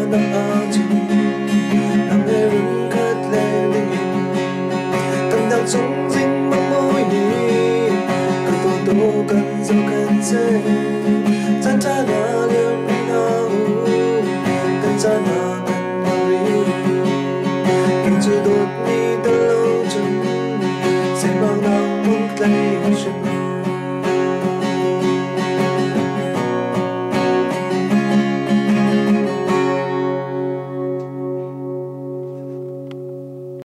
ng atin na meron ka't leling Tandang sung dinh mong môi đi Cả tổ tổ cần dâu cần dê Tan ta na liêu ni hao Cần ra na cần hao riu Cần chưa đột ni ta lâu chân Sẽ bao nào muốn lấy chân